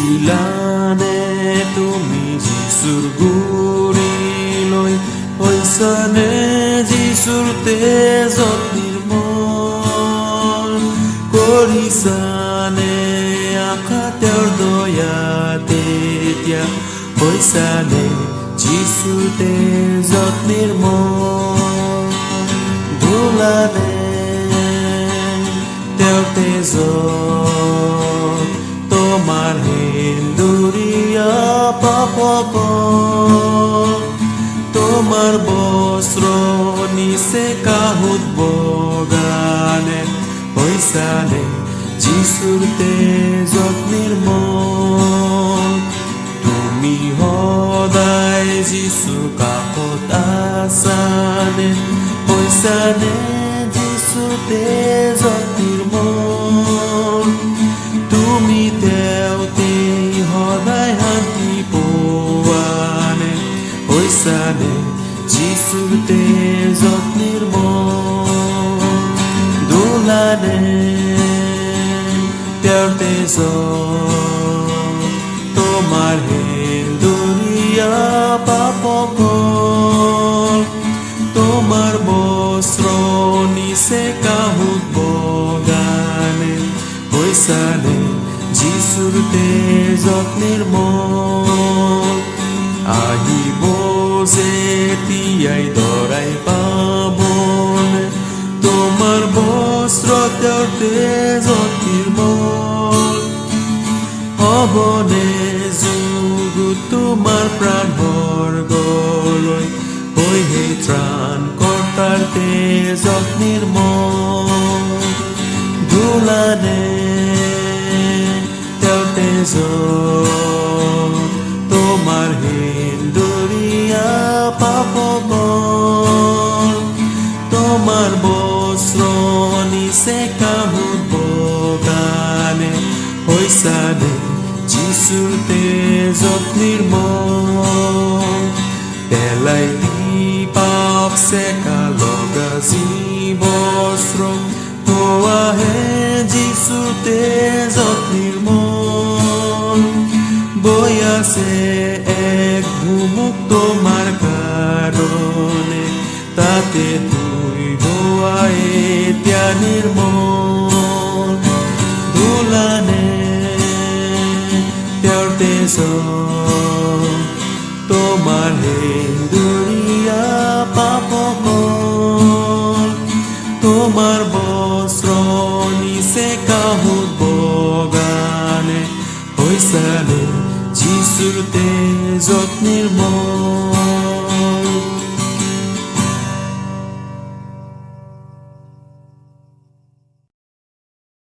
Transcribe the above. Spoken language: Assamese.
গৈছিলানে তুমি যিচুৰ গুৰিলৈ হৈছানে যিচুৰ তেজত নিৰ্মল কৰিছানে আশা তেওঁৰ দয়াত তেতিয়া হৈছানে যিচুৰ তেজত নিৰ্মল ধুলানে তেওঁৰ তেজত তোমাৰ হিন্দুৰিয়া পাপক তোমাৰ বস্ত্ৰ নিচে কাহুত বগানে হৈছানে যিচুৰ তেজত নিৰ্মল তুমি সদায় যিচুৰ কাষত আছানে হৈছানে যিচুৰ তেজত নিৰ্মল তুমি তেওঁতে সদায় শান্তি পোৱানে হৈছানে যিচুৰ তেজত নিৰ্মল ধুলানে তেওঁৰ তেজত তোমাৰ হিন্দুৰিয়া পাপকল তোমাৰ বস্ত্ৰ নিচে কাহুত বগানে হৈছানে যিচুৰ তেজত নিৰ্মল আহিব যেতিয়াই দৰাই পাবনে তোমাৰ বস্ত্ৰ তেওঁৰ তেজত নিৰ্মল হ'বনে যুগত তোমাৰ প্ৰাণ স্বৰ্গলৈ হৈ হে ত্ৰাণ কৰ্তাৰ তেজত নিৰ্মল ধুলানে তেওঁৰ তেজত তোমাৰ হিন্দুৰিয়া পাপকল তোমাৰ বস্ত্ৰ নিচে কাহুত বগানে হৈছানে যিচুৰ তেজত নিৰ্মল পেলাই দি পাপ চেকা লগা বস্ত্ৰ পোৱাহে যিচুৰ তেজত নিৰ্মল বৈ আছে এক ভুমুক তোমাৰ কাৰণে তাতে ধুই ধোৱাই এতিয়া নিৰ্মল ধুলানে তেওঁৰ তেজত তোমাৰ হিন্দুৰিয়া পাপকল তোমাৰ বস্ত্ৰ নিচে কাহুত বগানে হৈছানে যিচুৰ তেজত নিৰ্মল